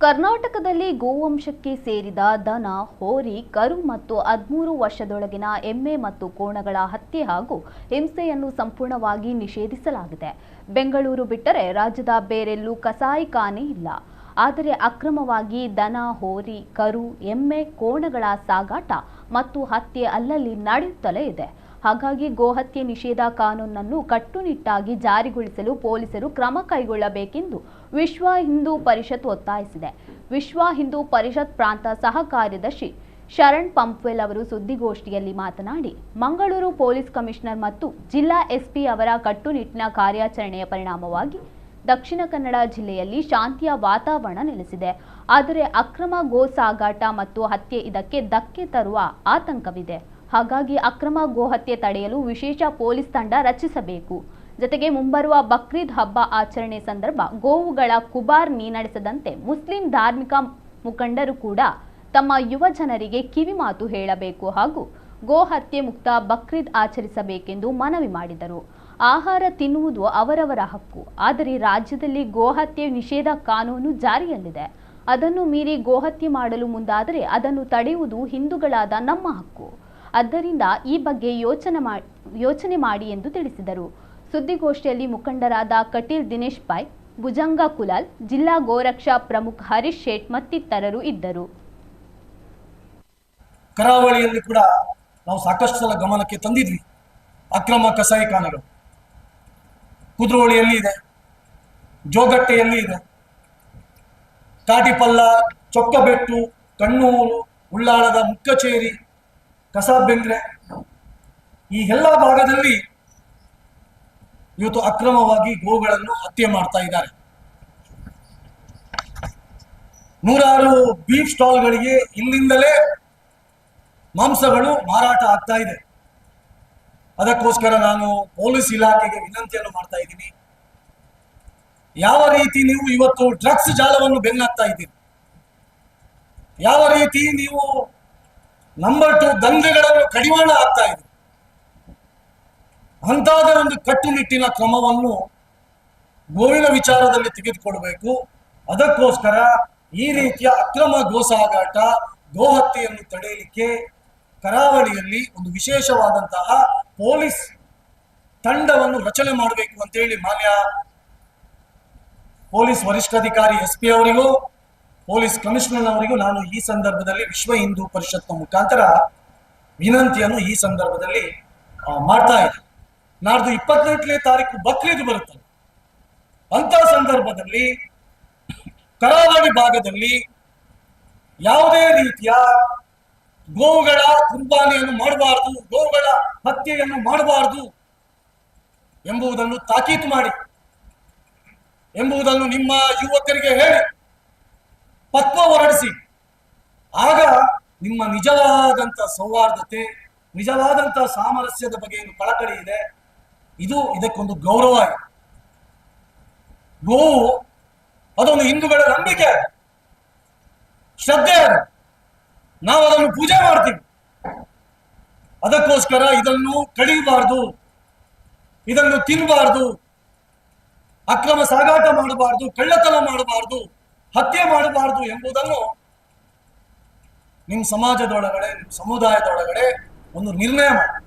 ಕರ್ನಾಟಕದಲ್ಲಿ ಗೋವಂಶಕ್ಕೆ ಸೇರಿದ ದನ, ಹೋರಿ, ಕರು ಮತ್ತು 13 ವರ್ಷದೊಳಗಿನ ಎಮ್ಮೆ ಮತ್ತು ಕೋಣಗಳ ಹತ್ಯೆ ಹಾಗೂ ಹಿಂಸೆಯನ್ನು ಸಂಪೂರ್ಣವಾಗಿ ನಿಷೇಧಿಸಲಾಗಿದೆ. ಬೆಂಗಳೂರು ಬಿಟ್ಟರೆ ರಾಜ್ಯದ ಬೇರೆಲ್ಲೂ ಕಸಾಯಿಖಾನೆ ಇಲ್ಲ. ಆದರೆ ಅಕ್ರಮವಾಗಿ ದನ, ಹೋರಿ, ಕರು, ಎಮ್ಮೆ, ಕೋಣಗಳ ಸಾಗಾಟ ಮತ್ತು ಹತ್ಯೆ ಅಲ್ಲಲ್ಲಿ ನಡೆಯುತ್ತಲೇ ಇದೆ. ಹಾಗಾಗಿ ಗೋಹತ್ಯೆ ನಿಷೇಧ ಕಾನೂನನ್ನು ಕಟ್ಟುನಿಟ್ಟಾಗಿ ಜಾರಿಗೊಳಿಸಲು ಪೊಲೀಸರು ಕ್ರಮ ಕೈಗೊಳ್ಳಬೇಕೆಂದು ವಿಶ್ವ ಹಿಂದೂ ಪರಿಷತ್ ಒತ್ತಾಯಿಸಿದೆ. ವಿಶ್ವ ಹಿಂದೂ ಪರಿಷತ್ ಪ್ರಾಂತ ಸಹ ಕಾರ್ಯದರ್ಶಿ ಶರಣ್ ಪಂಪ್ವೆಲ್ ಅವರು ಸುದ್ದಿಗೋಷ್ಠಿಯಲ್ಲಿ ಮಾತನಾಡಿ, ಮಂಗಳೂರು ಪೊಲೀಸ್ ಕಮಿಷನರ್ ಮತ್ತು ಜಿಲ್ಲಾ ಎಸ್ಪಿ ಅವರ ಕಟ್ಟುನಿಟ್ಟಿನ ಕಾರ್ಯಾಚರಣೆಯ ಪರಿಣಾಮವಾಗಿ ದಕ್ಷಿಣ ಕನ್ನಡ ಜಿಲ್ಲೆಯಲ್ಲಿ ಶಾಂತಿಯ ವಾತಾವರಣ ನೆಲೆಸಿದೆ. ಆದರೆ ಅಕ್ರಮ ಗೋ ಸಾಗಾಟ ಮತ್ತು ಹತ್ಯೆ ಇದಕ್ಕೆ ಧಕ್ಕೆ ತರುವ ಆತಂಕವಿದೆ. ಹಾಗಾಗಿ ಅಕ್ರಮ ಗೋಹತ್ಯೆ ತಡೆಯಲು ವಿಶೇಷ ಪೊಲೀಸ್ ತಂಡ ರಚಿಸಬೇಕು. ಜೊತೆಗೆ ಮುಂಬರುವ ಬಕ್ರೀದ್ ಹಬ್ಬ ಆಚರಣೆ ಸಂದರ್ಭ ಗೋವುಗಳ ಕುಬಾರ್ನಿ ನಡೆಸದಂತೆ ಮುಸ್ಲಿಂ ಧಾರ್ಮಿಕ ಮುಖಂಡರು ಕೂಡ ತಮ್ಮ ಯುವ ಜನರಿಗೆ ಕಿವಿಮಾತು ಹೇಳಬೇಕು ಹಾಗೂ ಗೋಹತ್ಯೆ ಮುಕ್ತ ಬಕ್ರೀದ್ ಆಚರಿಸಬೇಕೆಂದು ಮನವಿ ಮಾಡಿದರು. ಆಹಾರ ತಿನ್ನುವುದು ಅವರವರ ಹಕ್ಕು. ಆದರೆ ರಾಜ್ಯದಲ್ಲಿ ಗೋಹತ್ಯೆ ನಿಷೇಧ ಕಾನೂನು ಜಾರಿಯಲ್ಲಿದೆ. ಅದನ್ನು ಮೀರಿ ಗೋಹತ್ಯೆ ಮಾಡಲು ಮುಂದಾದರೆ ಅದನ್ನು ತಡೆಯುವುದು ಹಿಂದೂಗಳಾದ ನಮ್ಮ ಹಕ್ಕು. ಆದ್ದರಿಂದ ಈ ಬಗ್ಗೆ ಯೋಚನೆ ಮಾಡಿ ಎಂದು ತಿಳಿಸಿದರು. ಸುದ್ದಿಗೋಷ್ಠಿಯಲ್ಲಿ ಮುಖಂಡರಾದ ಕಟೀಲ್ ದಿನೇಶ್ ಪೈ, ಭುಜಂಗ ಕುಲಾಲ್, ಜಿಲ್ಲಾ ಗೋರಕ್ಷಾ ಪ್ರಮುಖ ಹರೀಶ್ ಶೇಟ್ ಮತ್ತಿತರರು ಇದ್ದರು. ಕರಾವಳಿಯಲ್ಲಿ ಕೂಡ ನಾವು ಸಾಕಷ್ಟು ಸಲ ಗಮನಕ್ಕೆ ತಂದಿದ್ವಿ ಅಕ್ರಮ ಕಸಾಯಿಖಾನೆಗಳು. ಕುದ್ರೋಳಿಯಲ್ಲಿ ಇದೆ, ಜೋಗಟ್ಟೆಯಲ್ಲಿ ಇದೆ, ಕಾಟಿಪಲ್ಲ, ಚೊಕ್ಕಬೆಟ್ಟು, ಕಣ್ಣೂರು, ಉಳ್ಳಾಳದ ಮುಕ್ಕಚೇರಿ, ಕಸಾಬೆಂಗ್ರೆ, ಈ ಎಲ್ಲ ಭಾಗದಲ್ಲಿ ಇವತ್ತು ಅಕ್ರಮವಾಗಿ ಗೋಗಳನ್ನು ಹತ್ಯೆ ಮಾಡ್ತಾ ಇದ್ದಾರೆ. ನೂರಾರು ಬೀಫ್ ಸ್ಟಾಲ್ಗಳಿಗೆ ಇಲ್ಲಿಂದಲೇ ಮಾಂಸಗಳು ಮಾರಾಟ ಆಗ್ತಾ ಇದೆ. ಅದಕ್ಕೋಸ್ಕರ ನಾನು ಪೊಲೀಸ್ ಇಲಾಖೆಗೆ ವಿನಂತಿಯನ್ನು ಮಾಡ್ತಾ ಇದ್ದೀನಿ. ಯಾವ ರೀತಿ ನೀವು ಇವತ್ತು ಡ್ರಗ್ಸ್ ಜಾಲವನ್ನು ಬೆನ್ನತ್ತಾ ಇದ್ದೀರಿ, ಯಾವ ರೀತಿ ನೀವು ನಂಬರ್ 2 ದಂಧೆಗಳನ್ನು ಕಡಿವಾಣ ಆಗ್ತಾ ಇದೆ, ಅಂತಾದ ಒಂದು ಕಟ್ಟುನಿಟ್ಟಿನ ಕ್ರಮವನ್ನು ಗೋವಿನ ವಿಚಾರದಲ್ಲಿ ತೆಗೆದುಕೊಳ್ಬೇಕು. ಅದಕ್ಕೋಸ್ಕರ ಈ ರೀತಿಯ ಅಕ್ರಮ ಗೋಸಾಗಾಟ, ಗೋಹತ್ಯೆಯನ್ನು ತಡೆಯಲಿಕ್ಕೆ ಕರಾವಳಿಯಲ್ಲಿ ಒಂದು ವಿಶೇಷವಾದಂತಹ ಪೊಲೀಸ್ ತಂಡವನ್ನು ರಚನೆ ಮಾಡಬೇಕು ಅಂತೇಳಿ ಮಾನ್ಯ ಪೊಲೀಸ್ ವರಿಷ್ಠಾಧಿಕಾರಿ SP ಅವರಿಗೂ ಪೊಲೀಸ್ ಕಮಿಷನರ್ ಅವರಿಗೂ ನಾನು ಈ ಸಂದರ್ಭದಲ್ಲಿ ವಿಶ್ವ ಹಿಂದೂ ಪರಿಷತ್ನ ಮುಖಾಂತರ ವಿನಂತಿಯನ್ನು ಈ ಸಂದರ್ಭದಲ್ಲಿ ಮಾಡ್ತಾ ಇದ್ದೆ. ನಾಡ್ದು 28ನೇ ತಾರೀಕು ಬಕ್ರೀದ್ ಬರುತ್ತದೆ. ಅಂತ ಸಂದರ್ಭದಲ್ಲಿ ಕರಾವಳಿ ಭಾಗದಲ್ಲಿ ಯಾವುದೇ ರೀತಿಯ ಗೋವುಗಳ ಕುರ್ಬಾನಿಯನ್ನು ಮಾಡಬಾರದು, ಗೋವುಗಳ ಹತ್ಯೆಯನ್ನು ಮಾಡಬಾರದು ಎಂಬುದನ್ನು ತಾಕೀತು ಮಾಡಿ, ಎಂಬುದನ್ನು ನಿಮ್ಮ ಯುವಕರಿಗೆ ಹೇಳಿ ಪತ್ವ ಹೊರಡಿಸಿ. ಆಗ ನಿಮ್ಮ ನಿಜವಾದಂಥ ಸೌಹಾರ್ದತೆ, ನಿಜವಾದಂಥ ಸಾಮರಸ್ಯದ ಬಗ್ಗೆ ಏನು ಕಳಕಳಿ ಇದೆ, ಇದಕ್ಕೊಂದು ಗೌರವ ಇದೆ. ಗೋವು ಅದೊಂದು ಹಿಂದೂಗಳ ನಂಬಿಕೆ, ಶ್ರದ್ಧೆ. ಅದು ನಾವು ಅದನ್ನು ಪೂಜೆ ಮಾಡ್ತೀವಿ. ಅದಕ್ಕೋಸ್ಕರ ಇದನ್ನು ಕಡಿಯಬಾರ್ದು, ಇದನ್ನು ತಿನ್ನಬಾರ್ದು, ಅಕ್ರಮ ಸಾಗಾಟ ಮಾಡಬಾರ್ದು, ಕಳ್ಳತನ ಮಾಡಬಾರ್ದು, ಹತ್ಯೆ ಮಾಡಬಾರ್ದು ಎಂಬುದನ್ನು ನಿಮ್ಮ ಸಮಾಜದೊಳಗಡೆ, ನಿಮ್ಮ ಸಮುದಾಯದೊಳಗಡೆ ಒಂದು ನಿರ್ಣಯ ಮಾಡಿ.